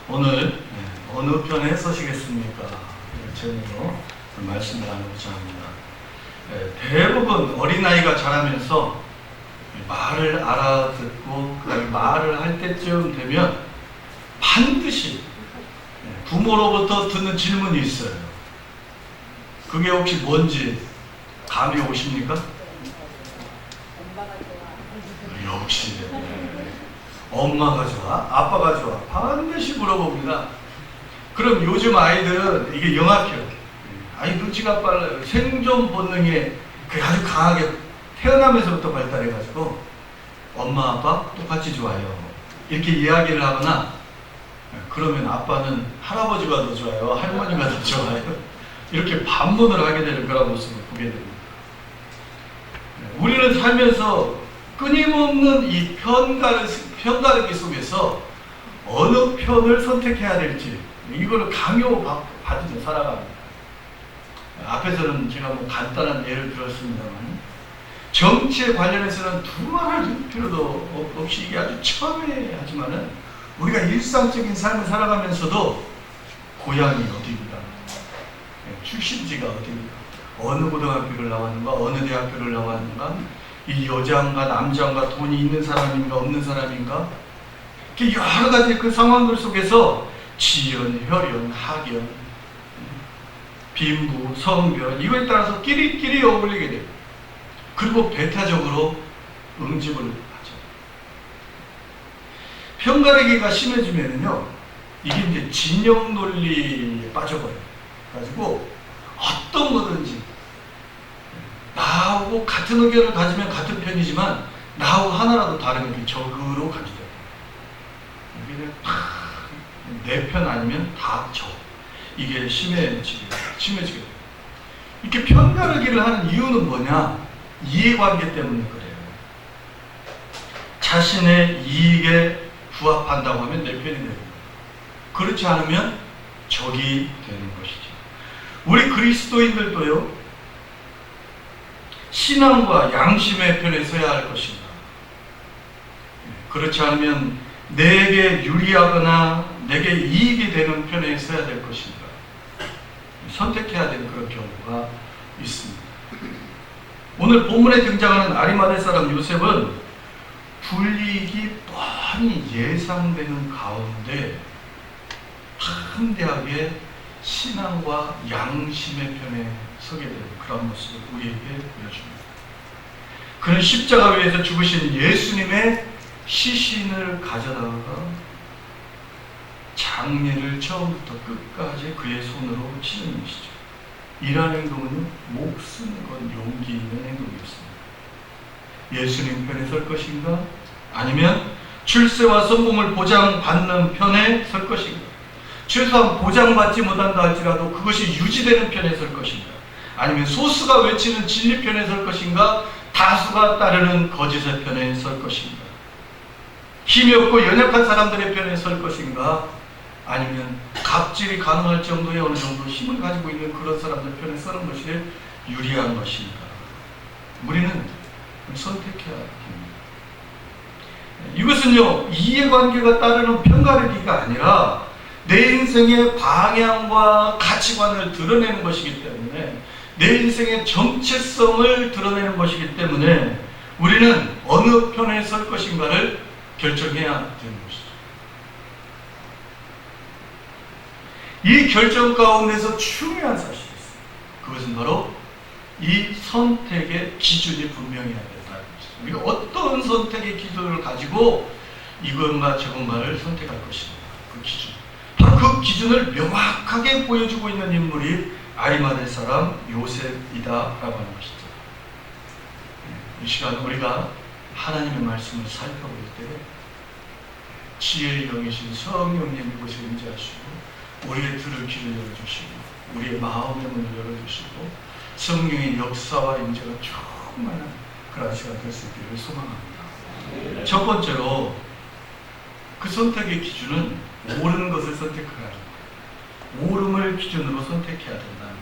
오늘 어느 편에 서시겠습니까? 제목으로 말씀을 나누고자 합니다. 대부분 어린아이가 자라면서 말을 알아듣고 그다음에 말을 할 때쯤 되면 반드시 부모로부터 듣는 질문이 있어요. 그게 혹시 뭔지 감이 오십니까? 역시 엄마가 좋아? 아빠가 좋아? 반드시 물어봅니다. 그럼 요즘 아이들은 이게 영악해요. 아이 눈치가 빨라요. 생존 본능이 아주 강하게 태어나면서부터 발달해가지고 엄마 아빠 똑같이 좋아요 이렇게 이야기를 하거나, 그러면 아빠는 할아버지가 더 좋아요, 할머니가 더 좋아요, 이렇게 반문을 하게 되는 그런 모습을 보게 됩니다. 우리는 살면서 끊임없는 이 편가르기 속에서 어느 편을 선택해야 될지 이거를 강요받으며 살아갑니다. 앞에서는 제가 간단한 예를 들었습니다만, 정치에 관련해서는 두말할 필요도 없이 이게 아주 첨예하지만은 우리가 일상적인 삶을 살아가면서도 고향이 어디입니까? 출신지가 어디입니까? 어느 고등학교를 나왔는가? 어느 대학교를 나왔는가? 이 여자인가 남자인가? 돈이 있는 사람인가 없는 사람인가? 여러 가지 그 상황들 속에서 지연, 혈연, 학연, 빈부, 성별 이거에 따라서 끼리끼리 어울리게 돼요. 그리고 배타적으로 응집을 하죠. 편가르기가 심해지면요, 이게 이제 진영 논리에 빠져버려요. 가지고 어떤 거든지 나하고 같은 의견을 가지면 같은 편이지만 나하고 하나라도 다르면 적으로 가게 돼요. 이게 내 편 아니면 다 적. 이게 심해지게 돼요. 이렇게 편가르기를 하는 이유는 뭐냐? 이해관계 때문에 그래요. 자신의 이익에 부합한다고 하면 내 편이 되고, 그렇지 않으면 적이 되는 것이죠. 우리 그리스도인들도요, 신앙과 양심의 편에 서야 할 것입니다. 그렇지 않으면 내게 유리하거나 내게 이익이 되는 편에 서야 될 것입니다. 선택해야 되는 그런 경우가 있습니다. 오늘 본문에 등장하는 아리마대 사람 요셉은 불이익이 뻔히 예상되는 가운데 담대하게 신앙과 양심의 편에 서게 되는 그런 모습을 우리에게 보여줍니다. 그는 십자가 위에서 죽으신 예수님의 시신을 가져다가 장례를 처음부터 끝까지 그의 손으로 치는 것이죠. 이러한 행동은 목숨 건 용기 있는 행동이었습니다. 예수님 편에 설 것인가? 아니면 출세와 성공을 보장받는 편에 설 것인가? 최소한 보장받지 못한다 할지라도 그것이 유지되는 편에 설 것인가? 아니면 소수가 외치는 진리 편에 설 것인가? 다수가 따르는 거짓의 편에 설 것인가? 힘이 없고 연약한 사람들의 편에 설 것인가? 아니면 갑질이 가능할 정도의 어느 정도 힘을 가지고 있는 그런 사람들 편에 서는 것이 유리한 것인가? 우리는 선택해야 합니다. 이것은요, 이해관계가 따르는 편가르기가 아니라 내 인생의 방향과 가치관을 드러내는 것이기 때문에, 내 인생의 정체성을 드러내는 것이기 때문에 우리는 어느 편에 설 것인가를 결정해야 되는 것이죠. 이 결정 가운데서 중요한 사실이 있습니다. 그것은 바로 이 선택의 기준이 분명해야 된다는 것입니다. 우리가 어떤 선택의 기준을 가지고 이것과 저것만을 선택할 것인가, 그 기준. 바로 그 기준을 명확하게 보여주고 있는 인물이 아리마대 사람 요셉이다라고 하는 것이죠. 이 시간 우리가 하나님의 말씀을 살펴볼 때 지혜의 영이신 성령님 이곳에 임재하시고 우리의 들을 귀를 열어주시고 우리의 마음의 문을 열어주시고 성령의 역사와 임재가 충만한 그런 시간 될 수 있기를 소망합니다. 첫 번째로 그 선택의 기준은 옳은 것을 선택해야 합니다. 옳음을 기준으로 선택해야 된다는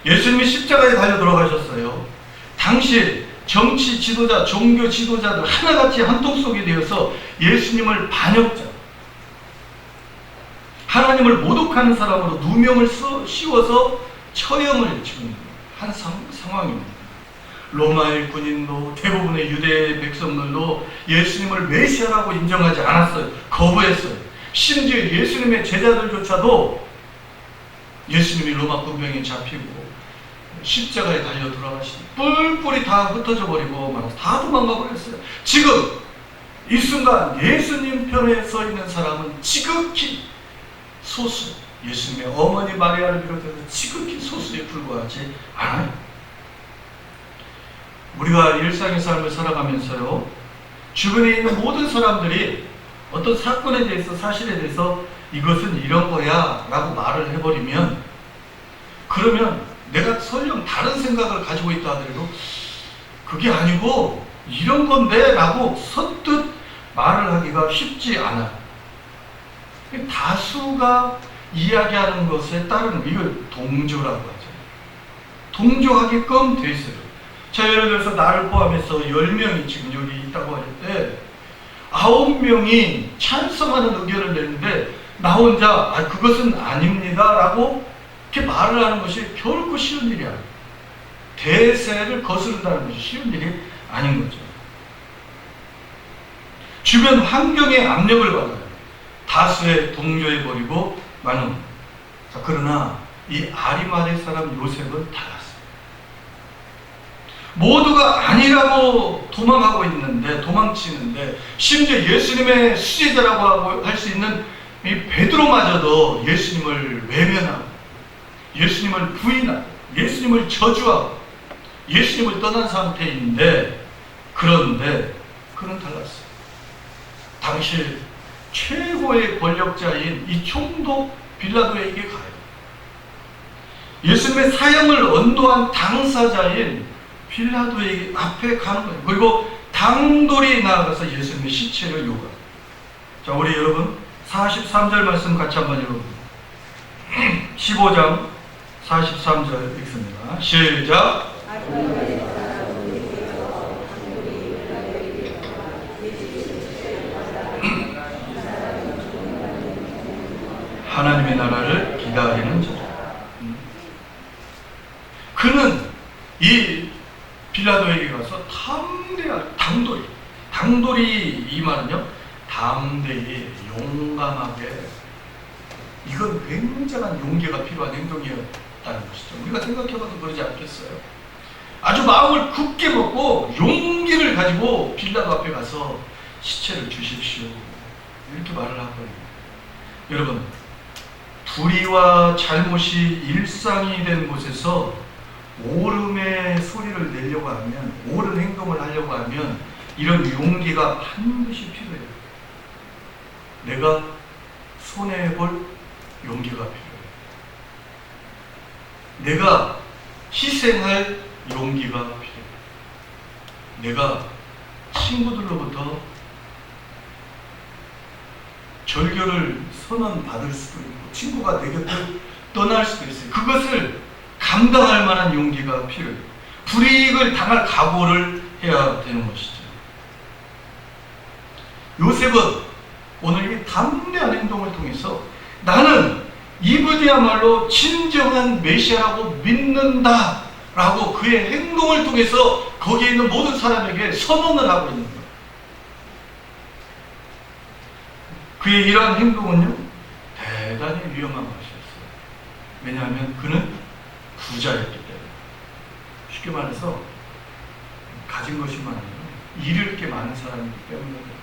거예요. 예수님이 십자가에 달려 돌아가셨어요. 당시 정치 지도자, 종교 지도자들 하나같이 한통속이 되어서 예수님을 반역자, 하나님을 모독하는 사람으로 누명을 씌워서 처형을 지금 한 상황입니다. 로마 일꾼인도 대부분의 유대 백성들도 예수님을 메시아라고 인정하지 않았어요. 거부했어요. 심지어 예수님의 제자들조차도 예수님이 로마 군병에 잡히고 십자가에 달려 돌아가시니 뿔뿔이 다 흩어져 버리고 막 다 도망가 버렸어요. 지금 이 순간 예수님 편에 서 있는 사람은 지극히 소수, 예수님의 어머니 마리아를 비롯해서 지극히 소수에 불과하지 않아요. 우리가 일상의 삶을 살아가면서요, 주변에 있는 모든 사람들이 어떤 사건에 대해서, 사실에 대해서 이것은 이런 거야 라고 말을 해버리면, 그러면 내가 설령 다른 생각을 가지고 있다 하더라도 그게 아니고 이런 건데 라고 선뜻 말을 하기가 쉽지 않아요. 다수가 이야기하는 것에 따르는, 이걸 동조라고 하죠. 동조하게끔 돼 있어요. 자, 예를 들어서 나를 포함해서 10명이 지금 여기 있다고 할 때 9명이 찬성하는 의견을 내는데 나 혼자 그것은 아닙니다 라고 이렇게 말을 하는 것이 결코 쉬운 일이 아니에요. 대세를 거스른다는 것이 쉬운 일이 아닌 거죠. 주변 환경의 압력을 받아요. 다수에 동조해버리고 마는. 자, 그러나 이 아리마대 사람 요셉은 달랐어요. 모두가 아니라고 도망치는데 심지어 예수님의 수제자라고 할 수 있는 이 베드로마저도 예수님을 외면하고 예수님을 부인하고 예수님을 저주하고 예수님을 떠난 상태인데, 그런데 그는 달랐어요. 당시 최고의 권력자인 이 총독 빌라도에게 가요. 예수님의 사형을 언도한 당사자인 빌라도의 앞에 가는 거예요. 그리고 당돌이 나아가서 예수님의 시체를 요구해요. 자, 우리 여러분 43절 말씀 같이 한번 읽어봅니다. 15장 43절 읽습니다. 시작. 하나님의 나라를 기다리는 자들. 그는 이 빌라도에게 가서 당돌이 이 말은요, 담대히 용감하게, 이건 굉장한 용기가 필요한 행동이었다는 것이죠. 우리가 생각해봐도 그러지 않겠어요? 아주 마음을 굳게 먹고 용기를 가지고 빌라도 앞에 가서 시체를 주십시오 이렇게 말을 하거든요. 여러분, 불의와 잘못이 일상이 된 곳에서 옳음의 소리를 내려고 하면, 옳은 행동을 하려고 하면 이런 용기가 반드시 필요해요. 내가 손해볼 용기가 필요해요. 내가 희생할 용기가 필요해요. 내가 친구들로부터 절교를 선언받을 수도 있고 친구가 내 곁을 떠날 수도 있어요. 그것을 감당할 만한 용기가 필요해요. 불이익을 당할 각오를 해야 되는 것이죠. 요셉은 오늘 이 담대한 행동을 통해서 나는 이분이야말로 진정한 메시아라고 믿는다 라고 그의 행동을 통해서 거기에 있는 모든 사람에게 선언을 하고 있는 거예요. 그의 이러한 행동은요, 대단히 위험한 것이었어요. 왜냐하면 그는 부자였기 때문에. 쉽게 말해서 가진 것이 많아요. 잃을 게 많은 사람이기 때문에.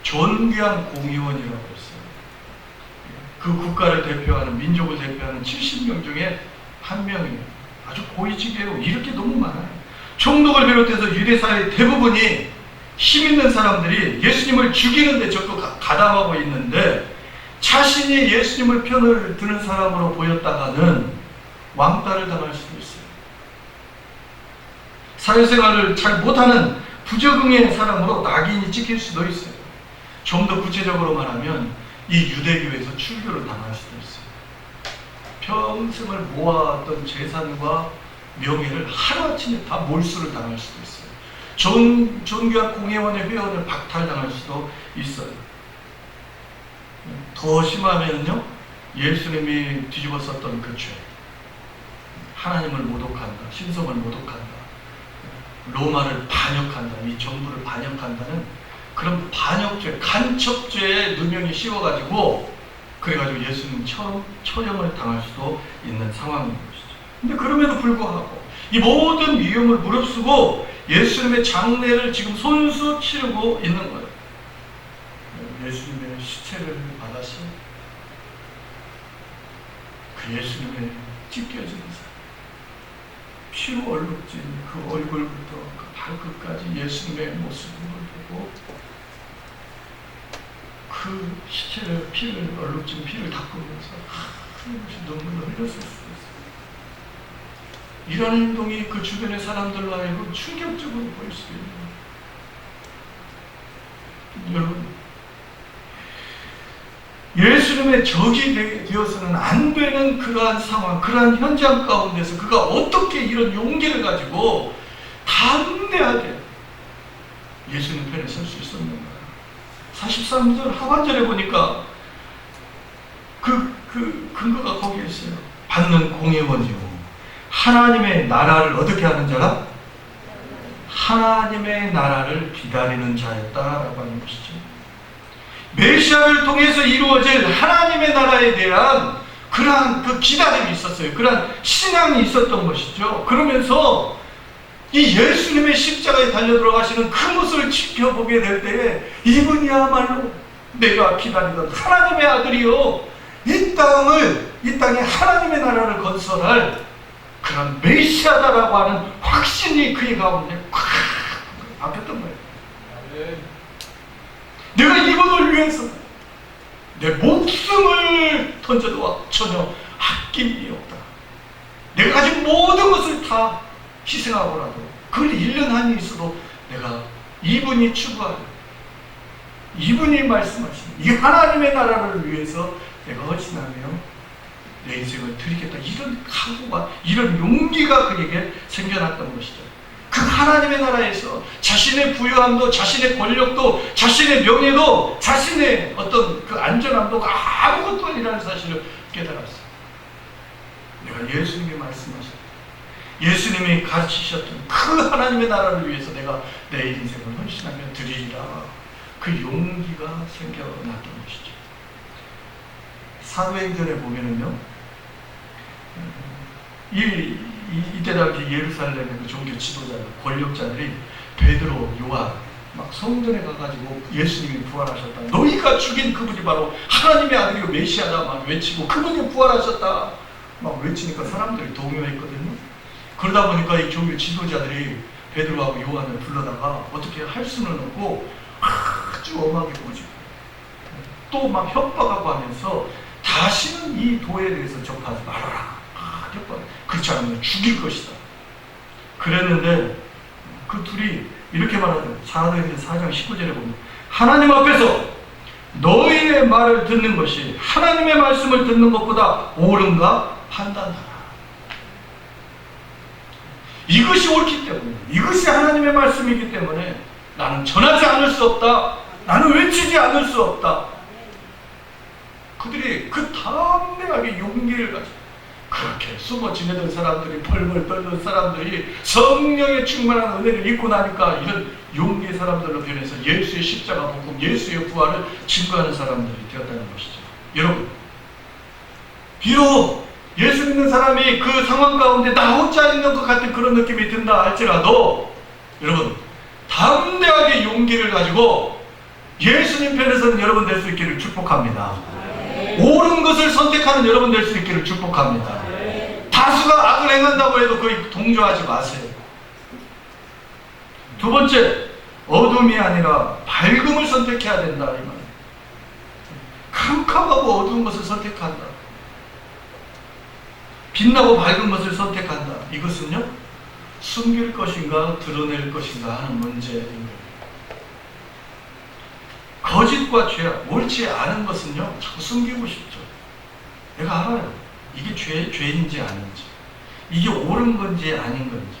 존귀한 공의원이라고 했어요. 그 국가를 대표하는, 민족을 대표하는 70명 중에 한 명이에요. 아주 고위직이에요. 잃을 게 너무 많아요. 총독을 비롯해서 유대사의 대부분이 힘 있는 사람들이 예수님을 죽이는데 적극 가담하고 있는데, 자신이 예수님을 편을 드는 사람으로 보였다가는 왕따를 당할 수도 있어요. 사회생활을 잘 못하는 부적응의 사람으로 낙인이 찍힐 수도 있어요. 좀 더 구체적으로 말하면 이 유대교에서 출교를 당할 수도 있어요. 평생을 모아왔던 재산과 명예를 하루아침에 다 몰수를 당할 수도 있어요. 존귀한 공회원의 회원을 박탈당할 수도 있어요. 더 심하면요, 예수님이 뒤집어 썼던 그 죄, 하나님을 모독한다, 신성을 모독한다, 로마를 반역한다, 이 정부를 반역한다는 그런 반역죄, 간첩죄에 누명이 씌워가지고 그래가지고 예수님처럼 처형을 당할 수도 있는 상황인 것이죠. 근데 그럼에도 불구하고 이 모든 위험을 무릅쓰고 예수님의 장례를 지금 손수 치르고 있는 거예요. 예수님의 시체를 받아서 그 예수님의 찢겨진 피로 얼룩진 그 얼굴부터 그 발끝까지 예수님의 모습을 보고 그 시체를, 피를, 얼룩진 피를 닦으면서 눈물을 흘렸을 수 있어요. 이런 행동이 그 주변의 사람들로 하여금 충격적으로 보일 수 있는 거예요. 여러분, 예수님의 적이 되어서는 안 되는 그러한 상황, 그러한 현장 가운데서 그가 어떻게 이런 용기를 가지고 담대하게 예수님 편에 설 수 있었는가. 43절 하반절에 보니까 그 근거가 거기에 있어요. 받는 공의원이요, 하나님의 나라를 어떻게 하는 자라? 하나님의 나라를 기다리는 자였다라고 하는 것이죠. 메시아를 통해서 이루어질 하나님의 나라에 대한 그러한 그 기다림이 있었어요. 그러한 신앙이 있었던 것이죠. 그러면서 이 예수님의 십자가에 달려 들어가시는 그 모습을 지켜보게 될 때에 이분이야말로 내가 기다리던 하나님의 아들이요, 이 땅에 하나님의 나라를 건설할 그런 메시아다라고 하는 확신이 그의 가운데 콱 박혔던 거예요. 내가 이분을 위해서 내 목숨을 던져도 전혀 아낌이 없다. 내가 가진 모든 것을 다 희생하고라도 그걸 잃는 한이 있어도 내가 이분이 추구하는, 이분이 말씀하신 이 하나님의 나라를 위해서 내가 헌신하며 내 인생을 드리겠다, 이런 각오가, 이런 용기가 그에게 생겨났던 것이죠. 그 하나님의 나라에서 자신의 부유함도, 자신의 권력도, 자신의 명예도, 자신의 어떤 그 안전함도 아무것도 아니라는 사실을 깨달았어요. 내가 예수님이 말씀하신, 예수님이 가르치셨던 그 하나님의 나라를 위해서 내가 내 인생을 헌신하며 드리리라, 그 용기가 생겨났던 것이죠. 사도행전에 보면은요, 이때 당시 예루살렘의 그 종교 지도자들, 권력자들이 베드로, 요한 막 성전에 가가지고 예수님이 부활하셨다, 너희가 죽인 그분이 바로 하나님의 아들이요 메시아다 막 외치고, 그분이 부활하셨다 막 외치니까 사람들이 동요했거든요. 그러다 보니까 이 종교 지도자들이 베드로하고 요한을 불러다가 어떻게 할 수는 없고 아주 엄하게 꼬집고 또 막 협박하고 하면서 다시는 이 도에 대해서 접하지 말아라, 협박, 그렇지 않으면 죽일 것이다 그랬는데, 그 둘이 이렇게 말하죠. 사도행전 4장 19절에 보면 하나님 앞에서 너희의 말을 듣는 것이 하나님의 말씀을 듣는 것보다 옳은가 판단하라. 이것이 옳기 때문에, 이것이 하나님의 말씀이기 때문에 나는 전하지 않을 수 없다, 나는 외치지 않을 수 없다. 그들이 그 담대하게 용기를 가지고 그렇게 숨어 지내던 사람들이, 벌벌 떨던 사람들이 성령의 충만한 은혜를 입고 나니까 이런 용기의 사람들로 변해서 예수의 십자가 복음, 예수의 부활을 증거하는 사람들이 되었다는 것이죠. 여러분, 비록 예수 믿는 사람이 그 상황 가운데 나 혼자 있는 것 같은 그런 느낌이 든다 할지라도, 여러분 담대하게 용기를 가지고 예수님 편에서는 여러분 될 수 있기를 축복합니다. 옳은 것을 선택하는 여러분 될 수 있기를 축복합니다. 다수가 악을 행한다고 해도 거의 동조하지 마세요. 두 번째, 어둠이 아니라 밝음을 선택해야 된다 이 말. 캄캄하고 어두운 것을 선택한다, 빛나고 밝은 것을 선택한다. 이것은요, 숨길 것인가 드러낼 것인가 하는 문제인 거예요. 거짓과 죄악, 옳지 않은 것은요 자꾸 숨기고 싶죠. 내가 알아요, 이게 죄인지 아닌지, 이게 옳은 건지 아닌 건지.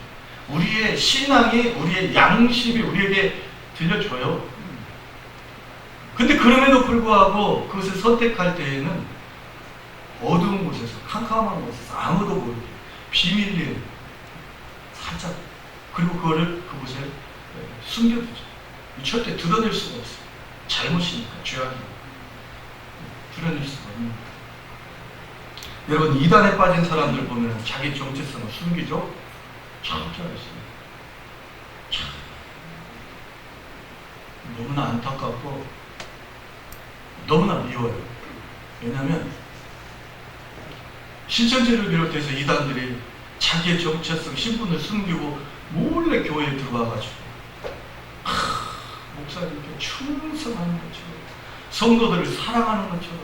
우리의 신앙이, 우리의 양심이 우리에게 들려줘요. 근데 그럼에도 불구하고 그것을 선택할 때에는 어두운 곳에서, 캄캄한 곳에서 아무도 모르게 비밀리에 살짝, 그리고 그곳에 숨겨두죠. 절대 드러낼 수가 없어요. 잘못이니까, 죄악이니까 드러낼 수가 없는 거예요. 여러분, 이단에 빠진 사람들 보면 자기 정체성을 숨기죠? 참 잘했어요. 참 너무나 안타깝고 너무나 미워요. 왜냐하면 신천지를 비롯해서 이단들이 자기의 정체성, 신분을 숨기고 몰래 교회에 들어와가지고 목사님께 충성하는 것처럼, 성도들을 사랑하는 것처럼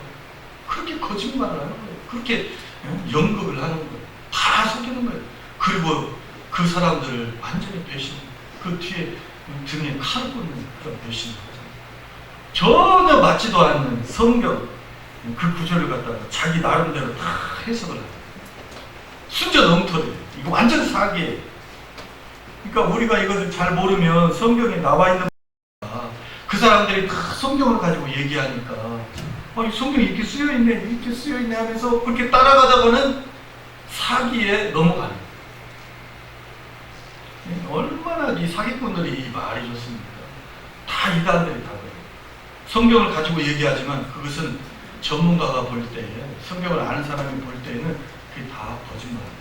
그렇게 거짓말을 하는 거예요. 그렇게 연극을 하는 거예요. 다 속이는 거예요. 그리고 그 사람들을 완전히 배신, 그 뒤에 등에 칼을 꽂는 그런 배신을 하잖아요. 전혀 맞지도 않는 성경 그 구절을 갖다가 자기 나름대로 다 해석을 해요. 순전 엉터리예요. 이거 완전 사기예요. 그러니까 우리가 이것을 잘 모르면 성경에 나와 있는 그 사람들이 다 성경을 가지고 얘기하니까 성경이 이렇게 쓰여있네, 이렇게 쓰여있네 하면서 그렇게 따라가다가는 사기에 넘어가는 거예요. 얼마나 이 사기꾼들이 말이 좋습니까? 다 이단들이 다 그래요. 성경을 가지고 얘기하지만 그것은 전문가가 볼 때, 성경을 아는 사람이 볼 때에는 그게 다 거짓말이에요.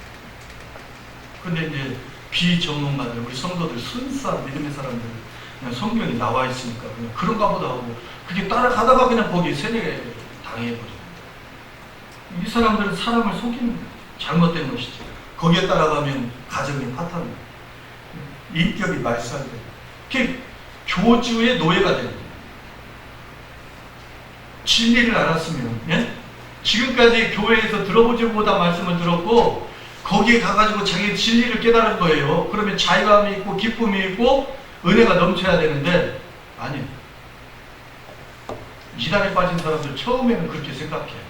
근데 이제 비전문가들, 우리 성도들, 순수한 믿음의 사람들, 그냥 성경이 나와 있으니까 그냥 그런가 보다 하고 그게 따라가다가 그냥 거기에 세뇌 당해버립니다. 이 사람들은 사람을 속이는 거예요. 잘못된 것이죠. 거기에 따라가면 가정이 파탄돼요. 인격이 말살돼요. 그게 교주의 노예가 됩니다. 진리를 알았으면, 예? 지금까지 교회에서 들어보지 못한 말씀을 들었고 거기에 가가지고 자기 진리를 깨달은 거예요. 그러면 자유함이 있고 기쁨이 있고 은혜가 넘쳐야 되는데 아니에요. 이단에 빠진 사람들 처음에는 그렇게 생각해요.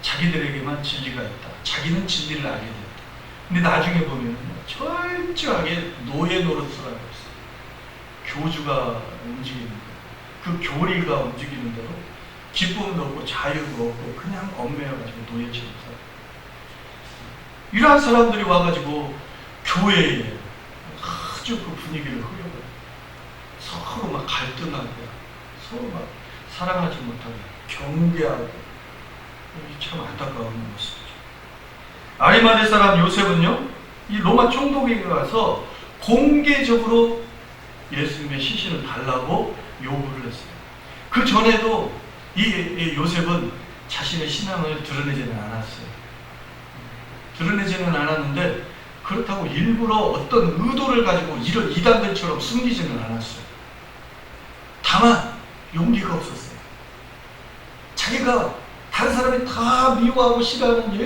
자기들에게만 진리가 있다. 자기는 진리를 알게 됐다. 근데 나중에 보면 철저하게 노예 노릇을 하고 있어요. 교주가 움직이는 거예요. 그 교리가 움직이는 대로 기쁨도 없고 자유도 없고 그냥 얽매여가지고 노예처럼 살아요. 이러한 사람들이 와가지고 교회에 아주 그 분위기를 흐려요. 서로 막 갈등하고 서로 막 사랑하지 못하고 경계하고, 참 안타까운 모습이죠. 아리마대 사람 요셉은요, 이 로마 총독에게 가서 공개적으로 예수님의 시신을 달라고 요구를 했어요. 그 전에도 이 요셉은 자신의 신앙을 드러내지는 않았어요. 드러내지는 않았는데 그렇다고 일부러 어떤 의도를 가지고 이런 이단들처럼 숨기지는 않았어요. 다만 용기가 없었어요. 자기가 다른 사람이 다 미워하고 싫어하는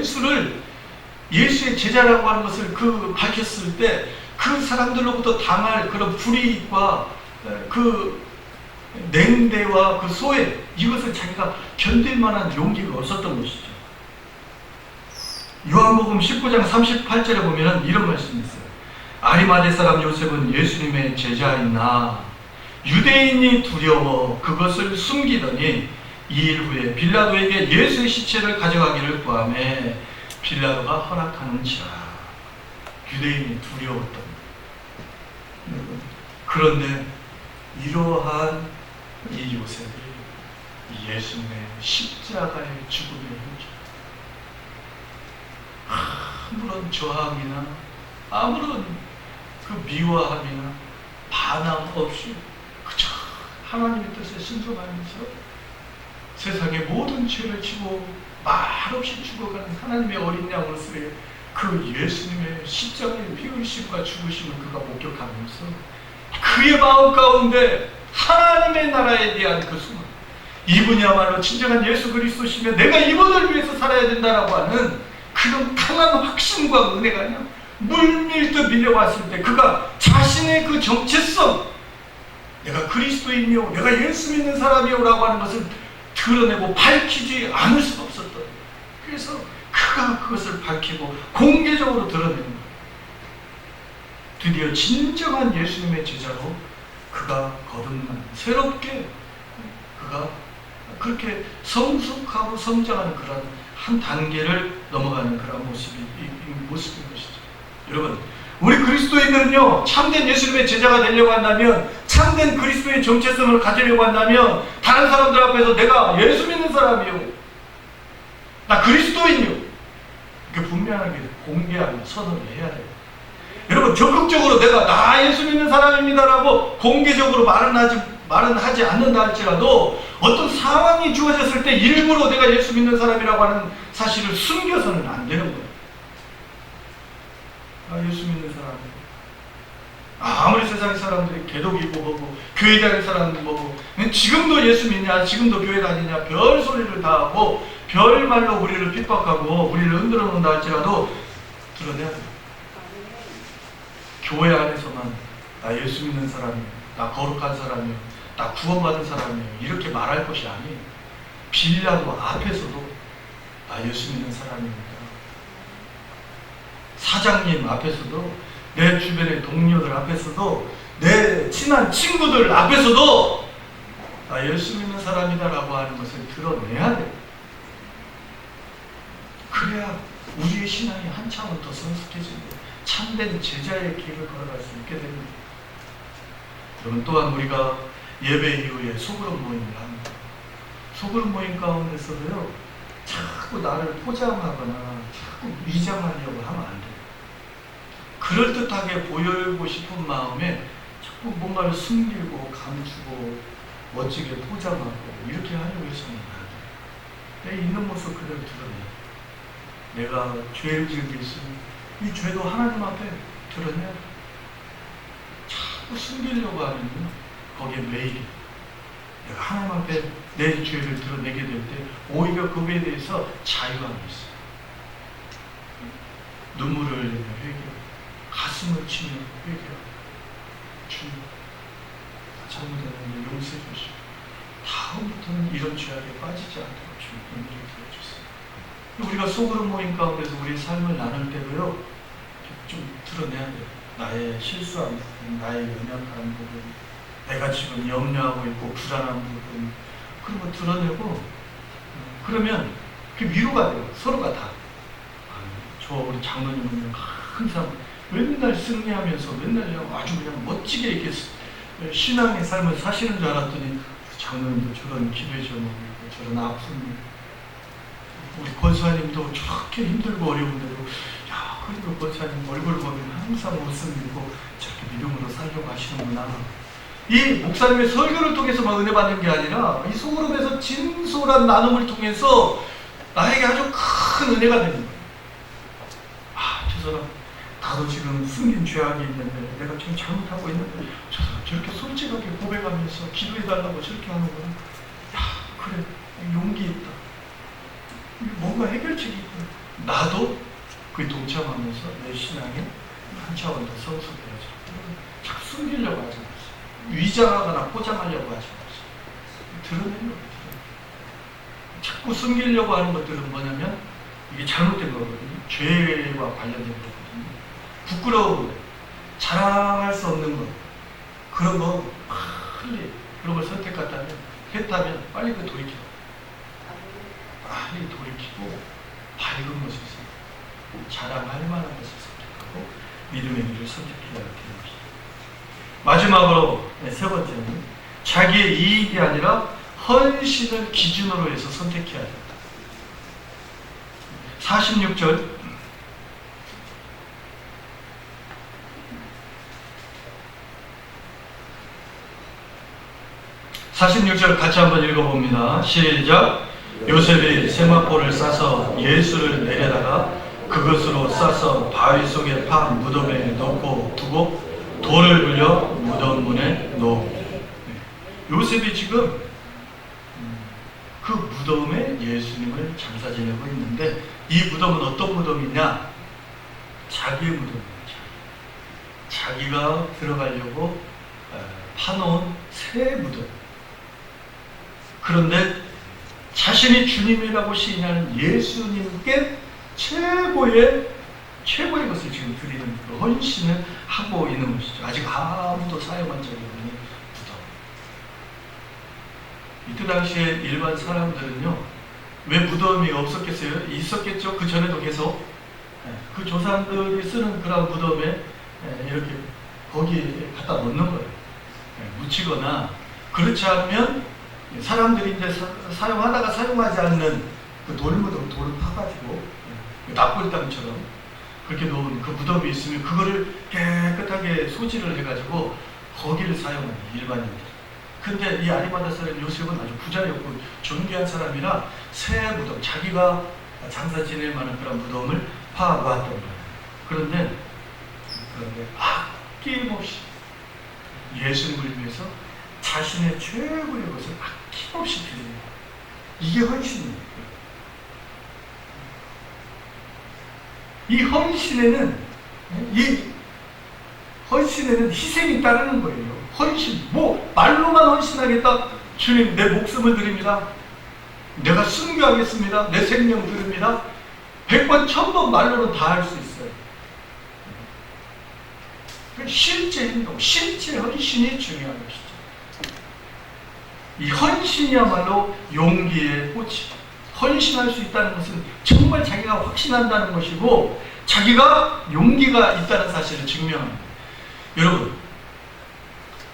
예수의 제자라고 하는 것을 밝혔을 때 그 사람들로부터 당할 그런 불이익과 그 냉대와 그 소외, 이것을 자기가 견딜 만한 용기가 없었던 것이죠. 요한복음 19장 38절에 보면 이런 말씀이 있어요. 아리마대 사람 요셉은 예수님의 제자이나 유대인이 두려워 그것을 숨기더니 2일 후에 빌라도에게 예수의 시체를 가져가기를 구하매 빌라도가 허락하는지라. 유대인이 두려웠던 거예요. 그런데 이러한 이 요셉이 예수님의 십자가의 죽음의 현장, 아무런 저항이나 아무런 그 미워함이나 반항 없이 그저 하나님의 뜻에 순종하면서 세상의 모든 죄를 지고 말없이 죽어가는 하나님의 어린 양으로서의 그 예수님의 십자가의 피 흘리심과 죽으심을 그가 목격하면서 그의 마음 가운데 하나님의 나라에 대한 그 소망, 이분이야말로 진정한 예수 그리스도시며 내가 이분을 위해서 살아야 된다라고 하는 그런 강한 확신과 은혜가 그냥 물밀듯 밀려왔을 때 그가 자신의 그 정체성, 내가 그리스도이며 내가 예수 믿는 사람이요 라고 하는 것을 드러내고 밝히지 않을 수가 없었던 거예요. 그래서 그가 그것을 밝히고 공개적으로 드러내는 거예요. 드디어 진정한 예수님의 제자로 그가 거듭난, 새롭게 그렇게 성숙하고 성장하는 그런 한 단계를 넘어가는 그런 모습인 것이죠. 여러분, 우리 그리스도인들은요, 참된 예수님의 제자가 되려고 한다면, 참된 그리스도의 정체성을 가지려고 한다면, 다른 사람들 앞에서 내가 예수 믿는 사람이요, 나 그리스도인이요, 이렇게 분명하게 공개하며 선언을 해야 돼요. 여러분, 적극적으로 내가 나 예수 믿는 사람입니다라고 공개적으로 말은 하지 않는다 할지라도, 어떤 상황이 주어졌을 때 일부러 내가 예수 믿는 사람이라고 하는 사실을 숨겨서는 안 되는 거예요. 예수 믿는 사람이고, 아무리 세상 사람들이 개독이고 뭐고 교회 다니는 사람들 뭐고 지금도 예수 믿냐, 지금도 교회 다니냐 별 소리를 다 하고 별 말로 우리를 핍박하고 우리를 흔들어 놓는다 할지라도 드러내야 돼요. 교회 안에서만 나 예수 믿는 사람이에요, 나 거룩한 사람이에요, 나 구원받은 사람이에요 이렇게 말할 것이 아니에요. 빌라도 앞에서도 나 예수 믿는 사람입니다. 사장님 앞에서도, 내 주변의 동료들 앞에서도, 내 친한 친구들 앞에서도 나 예수 믿는 사람이다라고 하는 것을 드러내야 돼요. 그래야 우리의 신앙이 한참은 더 성숙해지고 참된 제자의 길을 걸어갈 수 있게 됩니다. 여러분, 또한 우리가 예배 이후에 소그룹 모임을 합니다. 소그룹 모임 가운데서도요, 자꾸 나를 포장하거나 자꾸 위장하려고 하면 안 돼요. 그럴듯하게 보이고 싶은 마음에 자꾸 뭔가를 숨기고 감추고 멋지게 포장하고 이렇게 하려고 해서는 안 돼요. 내 있는 모습 그대로 드러내요. 내가 죄를 지은 게 있으면 이 죄도 하나님 앞에 드러내야 돼요. 자꾸 숨기려고 하면 거기에 매일이 내가 하나님 앞에 내 죄를 드러내게 될 때 오히려 그거에 대해서 자유함이 있어요. 눈물을 흘리며 회개하고 가슴을 치며 회개하고 주님 잘못된 일 용서해 주시고 다음부터는 이런 죄악에 빠지지 않도록 주님 은혜를 부어주세요. 우리가 소그룹 모임 가운데서 우리의 삶을 나눌 때도요, 좀 드러내야 돼요. 나의 실수한 부분, 나의 연약한 부분, 내가 지금 염려하고 있고 불안한 부분, 그런 거 드러내고, 그러면 그게 위로가 돼요. 서로가 다. 저 우리 장로님은 항상 맨날 승리하면서 맨날 아주 그냥 멋지게 이렇게 신앙의 삶을 사시는 줄 알았더니 장로님도 저런 기도의 제목이고 저런 아픔이, 우리 권사님도 저렇게 힘들고 어려운데도 야, 그래도 권사님 얼굴 보면 항상 웃음이고 저렇게 믿음으로 살려고 하시는구나. 이 목사님의 설교를 통해서만 은혜 받는 게 아니라 이 소그룹에서 진솔한 나눔을 통해서 나에게 아주 큰 은혜가 되는 거예요. 저 사람 나도 지금 숨긴 죄악이 있는데 내가 지금 잘못하고 있는데 저 사람 저렇게 솔직하게 고백하면서 기도해달라고 저렇게 하는구나. 야, 그래, 용기 있다, 뭔가 해결책이 있다. 나도 그에 동참하면서 내 신앙에 한 차원 더 성숙해야죠. 자꾸 숨기려고 하지 마세요. 위장하거나 포장하려고 하지 마세요. 드러내는 거예요. 자꾸 숨기려고 하는 것들은 뭐냐면 이게 잘못된 거거든요. 죄와 관련된 거거든요. 부끄러운, 자랑할 수 없는 것, 그런 거 빨리 그런 걸 했다면 빨리 그 돌이켜. 빨리 돌이키고 밝은 것을 자랑할 만한 것을 선택하고 믿음의 길을 선택해야 되는 것입니다. 마지막으로 세 번째는 자기의 이익이 아니라 헌신을 기준으로 해서 선택해야 된다. 46절 같이 한번 읽어봅니다. 시작. 요셉이 세마포를 싸서 예수를 내려다가 그것으로 싸서 바위 속에 파 무덤에 넣고 두고 돌을 불려 무덤 문에 놓고. 요셉이 지금 그 무덤에 예수님을 장사 지내고 있는데, 이 무덤은 어떤 무덤이냐? 자기의 무덤입니다. 자기가 들어가려고 파놓은 새 무덤. 그런데 자신이 주님이라고 시인하는 예수님께 최고의 것을 지금 드리는 그 헌신을 하고 있는 것이죠. 아직 아무도 사용한 적이 없는 무덤. 이때 당시에 일반 사람들은요, 왜 무덤이 없었겠어요? 있었겠죠. 그 전에도 계속 그 조상들이 쓰는 그런 무덤에 이렇게 거기에 갖다 놓는 거예요. 묻히거나, 그렇지 않으면 사람들이 이제 사용하다가 사용하지 않는 그 돌무덤, 돌을 파가지고 납골 땅처럼 그렇게 놓은 그 무덤이 있으면 그거를 깨끗하게 소지를 해가지고 거기를 사용하는 일반인들. 근데 이 아리마다 사람 요셉은 아주 부자였고 존귀한 사람이라 새 무덤, 자기가 장사 지낼 만한 그런 무덤을 파놓았던 거예요. 그런데 아낌없이 예수님을 위해서 자신의 최고의 것을 아낌없이 드립니다. 이게 헌신이에요. 이 헌신에는 희생이 따르는 거예요. 헌신, 말로만 헌신하겠다. 주님, 내 목숨을 드립니다. 내가 순교하겠습니다. 내 생명 드립니다. 100번, 1000번 말로는 다 할 수 있어요. 실제 행동, 실제 헌신이 중요한 것이죠. 이 헌신이야말로 용기의 꽃이. 헌신할 수 있다는 것은 정말 자기가 확신한다는 것이고 자기가 용기가 있다는 사실을 증명합니다. 여러분,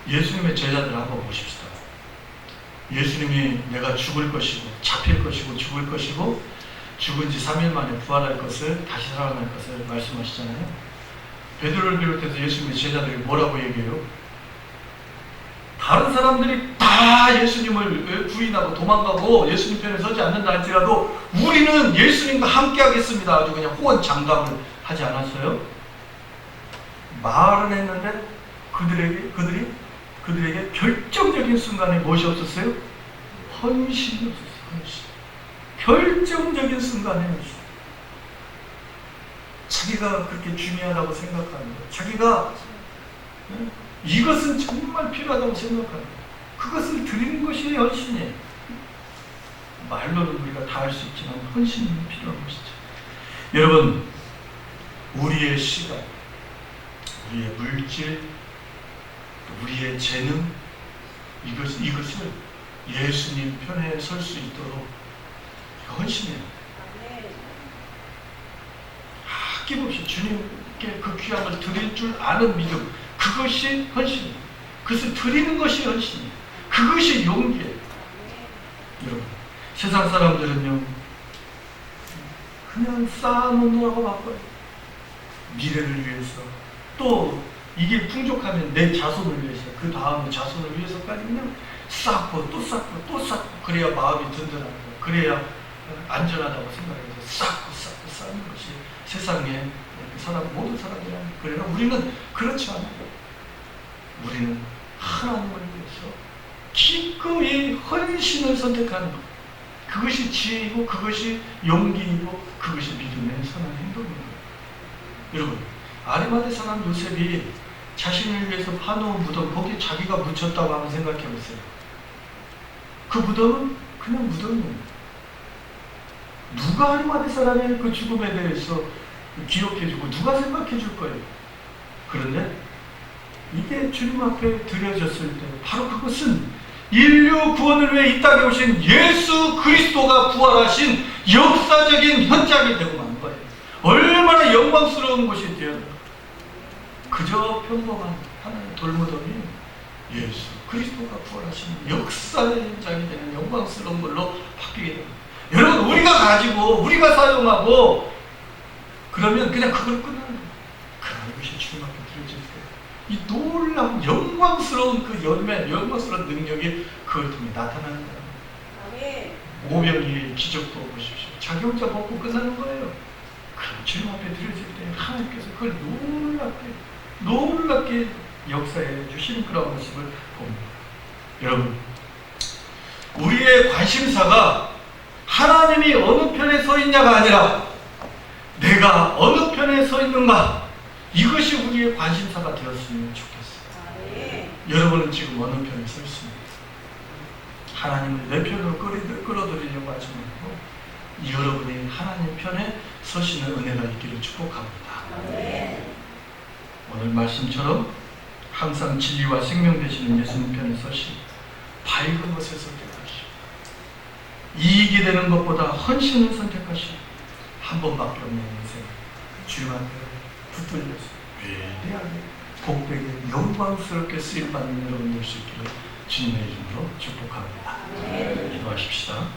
예수님의 제자들을 한번 보십시다. 예수님이 내가 죽을 것이고 잡힐 것이고 죽을 것이고 죽은 지 3일 만에 부활할 것을, 다시 살아날 것을 말씀하시잖아요. 베드로를 비롯해서 예수님의 제자들이 뭐라고 얘기해요? 다른 사람들이 다 예수님을 부인하고 도망가고 예수님 편에 서지 않는다 할지라도 우리는 예수님과 함께 하겠습니다. 아주 그냥 호언장담을 하지 않았어요? 말은 했는데 그들에게 결정적인 순간에 무엇이 없었어요? 헌신이 없었어요. 헌신. 결정적인 순간에 자기가 그렇게 중요하다고 생각하는 거예요. 자기가 이것은 정말 필요하다고 생각하는 거예요. 그것을 드리는 것이 헌신이에요. 말로는 우리가 다 할 수 있지만 헌신이 필요한 것이죠. 여러분, 우리의 시간, 우리의 물질, 우리의 재능, 이것을 예수님 편에 설 수 있도록 헌신해요. 아낌없이 주님께 그 귀함을 드릴 줄 아는 믿음, 그것이 헌신이에요. 그것을 드리는 것이 헌신이에요. 그것이 용기예요. 여러분, 세상 사람들은요, 그냥 쌓아놓느라고 바빠요. 미래를 위해서, 또 이게 풍족하면 내 자손을 위해서, 그 다음에 자손을 위해서까지 그냥 쌓고 또 쌓고 또 쌓고, 그래야 마음이 든든하고 그래야 안전하다고 생각해서 쌓고 쌓는 것이 세상의 모든 사람들이 합니다. 그러나 우리는 그렇지 않아요. 우리는 하나님을 위해서 기꺼이 헌신을 선택하는 것, 그것이 지혜이고 그것이 용기이고 그것이 믿음의 선한 행동입니다. 여러분, 아리마대 사람 요셉이 자신을 위해서 파놓은 무덤, 거기에 자기가 묻혔다고 한번 생각해 보세요. 그 무덤은 그냥 무덤이에요. 누가 아리마대 사람의 그 죽음에 대해서 기억해주고 누가 생각해줄 거예요? 그런데 이게 주님 앞에 드려졌을 때 바로 그것은 인류 구원을 위해 이 땅에 오신 예수 그리스도가 부활하신 역사적인 현장이 되고 만 거예요. 얼마나 영광스러운 것이 되었나. 그저 평범한 하나의 돌무덤이 예수 그리스도가 부활하신 역사의 현장이 되는 영광스러운 걸로 바뀌게 됩니다. 여러분, 우리가 가지고 우리가 사용하고 그러면 그냥 그걸 끝나는 거예요. 그러나 이것이 주님 앞에 드려질 때 이 놀라운 영광스러운 그 열매, 영광스러운 능력이 그걸 통해 나타나는 거예요. 오병이의 기적도 보십시오. 자기 혼자 먹고 끝나는 거예요. 그럼 주님 앞에 드려질 때 하나님께서 그걸 놀랍게 역사해 주시는 그런 모습을 봅니다. 여러분, 우리의 관심사가 하나님이 어느 편에 서 있냐가 아니라 내가 어느 편에 서 있는가, 이것이 우리의 관심사가 되었으면 좋겠어요. 여러분은 지금 어느 편에 서 있습니까? 하나님을 내 편으로 끌어들이려고 하지 말고 여러분이 하나님 편에 서시는 은혜가 있기를 축복합니다. 오늘 말씀처럼 항상 진리와 생명 되시는 예수님 편에 서시, 밝은 것을 선택하시오. 이기게 되는 것보다 헌신을 선택하시고 한 번밖에 없는 인생 주님 앞에 붙들려서 위대하게 복되게 영광스럽게 쓰임받는 여러분 될 수 있기를 주님의 이름으로 축복합니다. 기도하십시다.